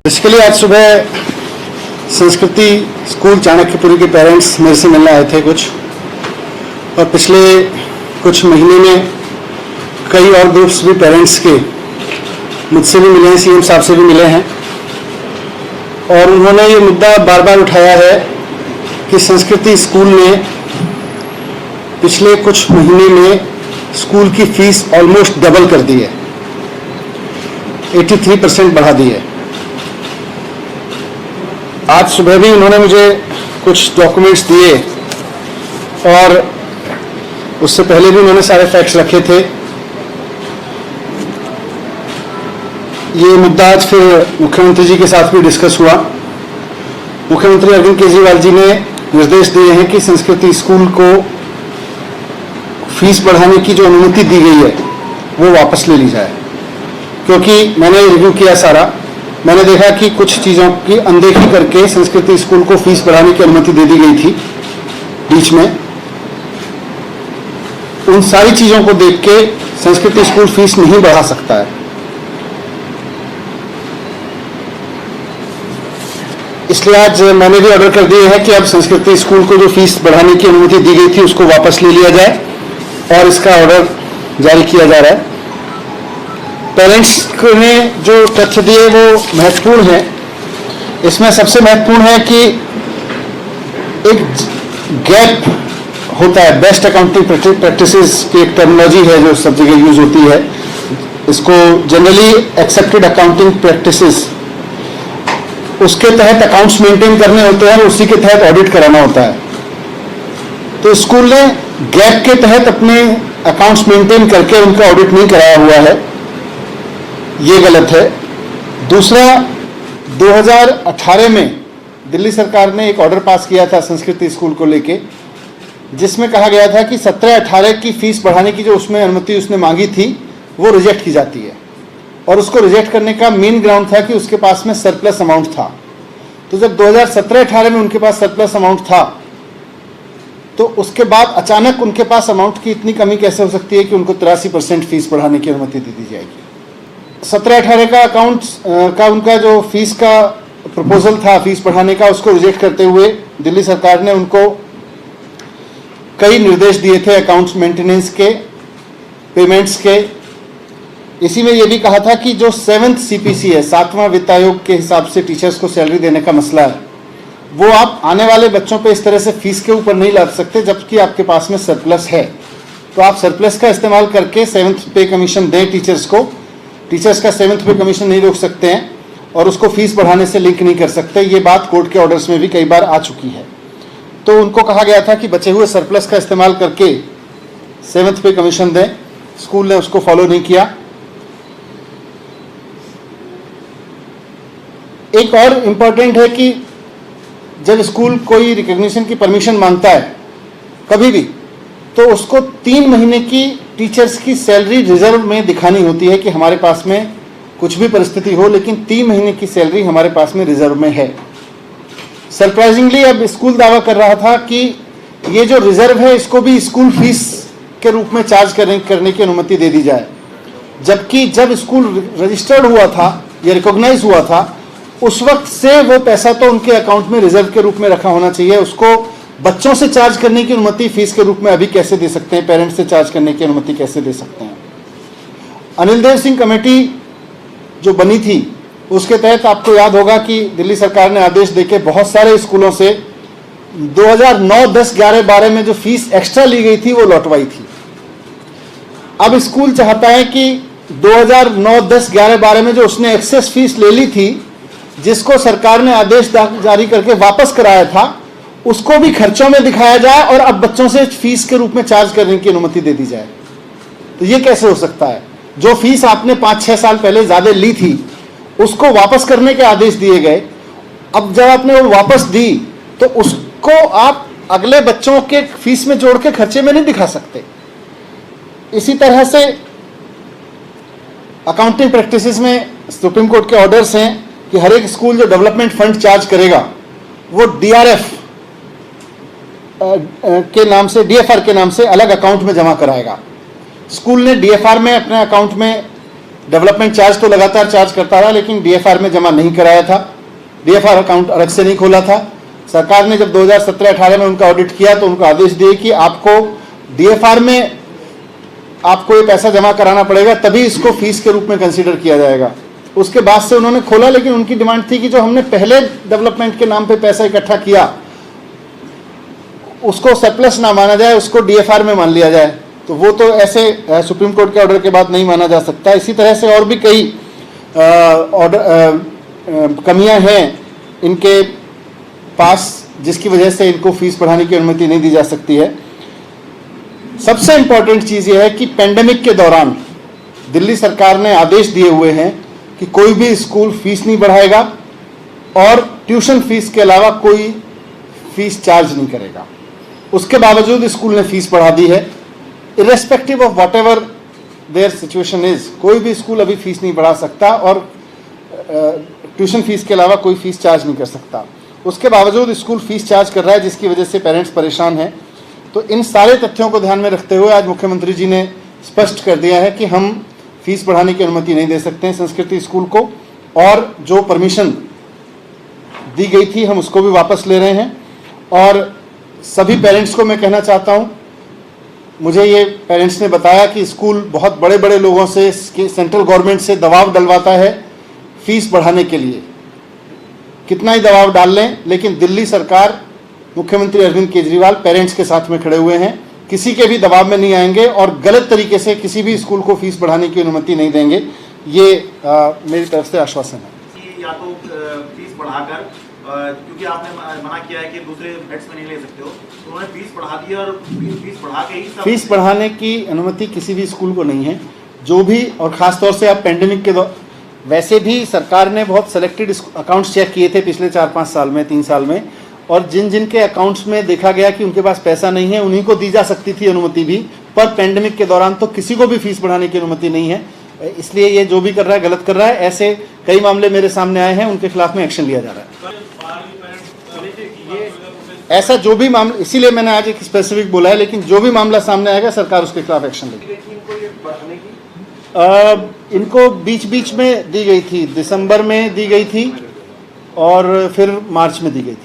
Basically आज सुबह संस्कृति स्कूल चाणक्यपुरी के पेरेंट्स मेरे से मिलने आए थे कुछ, और पिछले कुछ महीने में कई और ग्रुप्स भी पेरेंट्स के मुझसे भी मिले हैं, सीएम साहब से भी मिले हैं, और उन्होंने ये मुद्दा बार बार उठाया है कि संस्कृति स्कूल ने पिछले कुछ महीने में स्कूल की फीस ऑलमोस्ट डबल कर दी है, 83% बढ़ा दी है। आज सुबह भी उन्होंने मुझे कुछ डॉक्यूमेंट्स दिए और उससे पहले भी उन्होंने सारे फैक्ट्स रखे थे। ये मुद्दा आज फिर मुख्यमंत्री जी के साथ भी डिस्कस हुआ। मुख्यमंत्री अरविंद केजरीवाल जी ने निर्देश दिए हैं कि संस्कृति स्कूल को फीस बढ़ाने की जो अनुमति दी गई है वो वापस ले ली जाए, क्योंकि मैंने रिव्यू किया सारा, मैंने देखा कि कुछ चीज़ों की अनदेखी करके संस्कृति स्कूल को फीस बढ़ाने की अनुमति दे दी गई थी बीच में। उन सारी चीज़ों को देख के संस्कृति स्कूल फीस नहीं बढ़ा सकता है। इसलिए आज मैंने भी ऑर्डर कर दिए हैं कि अब संस्कृति स्कूल को जो फीस बढ़ाने की अनुमति दी गई थी उसको वापस ले लिया जाए, और इसका ऑर्डर जारी किया जा रहा है। पेरेंट्स ने जो तथ्य दिए वो महत्वपूर्ण है। इसमें सबसे महत्वपूर्ण है कि एक गैप होता है, बेस्ट अकाउंटिंग प्रैक्टिसेस की एक टर्मिनोलॉजी है जो सब जगह यूज होती है। इसको जनरली एक्सेप्टेड अकाउंटिंग प्रैक्टिसेस, उसके तहत अकाउंट्स मेंटेन करने होते हैं, उसी के तहत ऑडिट कराना होता है। तो स्कूल ने गैप के तहत अपने अकाउंट्स मेंटेन करके उनका ऑडिट नहीं कराया हुआ है, ये गलत है। दूसरा, 2018 में दिल्ली सरकार ने एक ऑर्डर पास किया था संस्कृति स्कूल को लेके, जिसमें कहा गया था कि 17-18 की फीस बढ़ाने की जो उसमें अनुमति उसने मांगी थी वो रिजेक्ट की जाती है, और उसको रिजेक्ट करने का मेन ग्राउंड था कि उसके पास में सरप्लस अमाउंट था। तो जब 2017-18 में उनके पास सरप्लस अमाउंट था, तो उसके बाद अचानक उनके पास अमाउंट की इतनी कमी कैसे हो सकती है कि उनको 83% फीस बढ़ाने की अनुमति दे दी जाएगी। 17-18 का अकाउंट्स का उनका जो फीस का प्रपोजल था फीस बढ़ाने का, उसको रिजेक्ट करते हुए दिल्ली सरकार ने उनको कई निर्देश दिए थे अकाउंट्स मेंटेनेंस के, पेमेंट्स के। इसी में यह भी कहा था कि जो 7th CPC है, 7वां वित्त आयोग के हिसाब से टीचर्स को सैलरी देने का मसला है, वो आप आने वाले बच्चों पे इस तरह से फीस के ऊपर नहीं लाद सकते जबकि आपके पास में सरप्लस है। तो आप सरप्लस का इस्तेमाल करके 7th पे कमीशन दें टीचर्स को। टीचर्स का 7th पे कमीशन नहीं रोक सकते हैं और उसको फीस बढ़ाने से लिंक नहीं कर सकते। ये बात कोर्ट के ऑर्डर्स में भी कई बार आ चुकी है। तो उनको कहा गया था कि बचे हुए सरप्लस का इस्तेमाल करके 7th पे कमीशन दें। स्कूल ने उसको फॉलो नहीं किया। एक और इम्पॉर्टेंट है कि जब स्कूल कोई रिकॉग्निशन की परमिशन मांगता है कभी भी, तो उसको 3 महीने की टीचर्स की सैलरी रिजर्व में दिखानी होती है कि हमारे पास में कुछ भी परिस्थिति हो, लेकिन 3 महीने की सैलरी हमारे पास में रिजर्व में है। सरप्राइजिंगली अब स्कूल दावा कर रहा था कि ये जो रिजर्व है इसको भी स्कूल फीस के रूप में चार्ज करने की अनुमति दे दी जाए, जबकि जब स्कूल रजिस्टर्ड हुआ था या रिकॉग्नाइज हुआ था उस वक्त से वो पैसा तो उनके अकाउंट में रिजर्व के रूप में रखा होना चाहिए। उसको बच्चों से चार्ज करने की अनुमति फीस के रूप में अभी कैसे दे सकते हैं, पेरेंट्स से चार्ज करने की अनुमति कैसे दे सकते हैं। अनिल देव सिंह कमेटी जो बनी थी उसके तहत आपको याद होगा कि दिल्ली सरकार ने आदेश देके बहुत सारे स्कूलों से 2009, 10, 11, 12 में जो फीस एक्स्ट्रा ली गई थी वो लौटवाई थी। अब स्कूल चाहता है कि 2009, 10, 11, 12 में जो उसने एक्सेस फीस ले ली थी, जिसको सरकार ने आदेश जारी करके वापस कराया था, उसको भी खर्चों में दिखाया जाए और अब बच्चों से फीस के रूप में चार्ज करने की अनुमति दे दी जाए। तो ये कैसे हो सकता है? जो फीस आपने 5-6 साल पहले ज्यादा ली थी उसको वापस करने के आदेश दिए गए। अब जब आपने वो वापस दी तो उसको आप अगले बच्चों के फीस में जोड़ के खर्चे में नहीं दिखा सकते। इसी तरह से अकाउंटिंग प्रैक्टिसेस में सुप्रीम कोर्ट के ऑर्डर्स हैं कि हर एक स्कूल जो डेवलपमेंट फंड चार्ज करेगा वो DRF के नाम से, DFR के नाम से अलग अकाउंट में जमा कराएगा। स्कूल ने DFR में अपने अकाउंट में डेवलपमेंट चार्ज तो लगातार चार्ज करता रहा, लेकिन डीएफआर में जमा नहीं कराया था, डीएफआर अकाउंट अलग से नहीं खोला था। सरकार ने जब 2017-18 में उनका ऑडिट किया तो उनको आदेश दिए कि आपको डीएफआर में आपको ये पैसा जमा कराना पड़ेगा, तभी इसको फीस के रूप में कंसीडर किया जाएगा। उसके बाद से उन्होंने खोला, लेकिन उनकी डिमांड थी कि जो हमने पहले डेवलपमेंट के नाम पे पैसा इकट्ठा किया उसको सरप्लस ना माना जाए, उसको डीएफआर में मान लिया जाए। तो वो तो ऐसे सुप्रीम कोर्ट के ऑर्डर के बाद नहीं माना जा सकता। इसी तरह से और भी कई कमियां हैं इनके पास, जिसकी वजह से इनको फीस बढ़ाने की अनुमति नहीं दी जा सकती है। सबसे इंपॉर्टेंट चीज़ यह है कि पेंडेमिक के दौरान दिल्ली सरकार ने आदेश दिए हुए हैं कि कोई भी स्कूल फीस नहीं बढ़ाएगा और ट्यूशन फीस के अलावा कोई फीस चार्ज नहीं करेगा। उसके बावजूद स्कूल ने फीस बढ़ा दी है। Irrespective of what ever there situation is, कोई भी स्कूल अभी फीस नहीं बढ़ा सकता और ट्यूशन फीस के अलावा कोई फीस चार्ज नहीं कर सकता। उसके बावजूद स्कूल फीस चार्ज कर रहा है, जिसकी वजह से पेरेंट्स परेशान हैं। तो इन सारे तथ्यों को ध्यान में रखते हुए आज मुख्यमंत्री जी ने स्पष्ट कर दिया है कि हम फीस बढ़ाने की अनुमति नहीं दे सकते हैं संस्कृति स्कूल को, और जो परमिशन दी गई थी हम उसको भी वापस ले रहे हैं। और सभी पेरेंट्स को मैं कहना चाहता हूं, मुझे ये पेरेंट्स ने बताया कि स्कूल बहुत बड़े बड़े लोगों से, सेंट्रल गवर्नमेंट से दबाव डलवाता है फीस बढ़ाने के लिए। कितना ही दबाव डाल लें, लेकिन दिल्ली सरकार, मुख्यमंत्री अरविंद केजरीवाल पेरेंट्स के साथ में खड़े हुए हैं, किसी के भी दबाव में नहीं आएंगे और गलत तरीके से किसी भी स्कूल को फीस बढ़ाने की अनुमति नहीं देंगे। ये मेरी तरफ से आश्वासन है। या तो फीस बढ़ाकर, क्योंकि आपने मना किया है कि दूसरे हेड्स में नहीं ले सकते हो, तो उन्होंने फीस बढ़ा दी और फीस बढ़ा के ही फीस बढ़ाने की अनुमति किसी भी स्कूल को नहीं है। जो भी, और ख़ासतौर से आप पेंडेमिक के वैसे भी सरकार ने बहुत सेलेक्टेड अकाउंट्स चेक किए थे पिछले 4-5 साल में, 3 साल में, और जिन जिन के अकाउंट्स में देखा गया कि उनके पास पैसा नहीं है उन्हीं को दी जा सकती थी अनुमति भी, पर पेंडेमिक के दौरान तो किसी को भी फीस बढ़ाने की अनुमति नहीं है। इसलिए ये जो भी कर रहा है गलत कर रहा है। ऐसे कई मामले मेरे सामने आए हैं, उनके खिलाफ में एक्शन लिया जा रहा है। ऐसा जो भी मामला, इसीलिए मैंने आज एक स्पेसिफिक बोला है, लेकिन जो भी मामला सामने आएगा सरकार उसके खिलाफ एक्शन लेगी। इनको बीच बीच में दी गई थी, दिसंबर में दी गई थी और फिर मार्च में दी गई थी।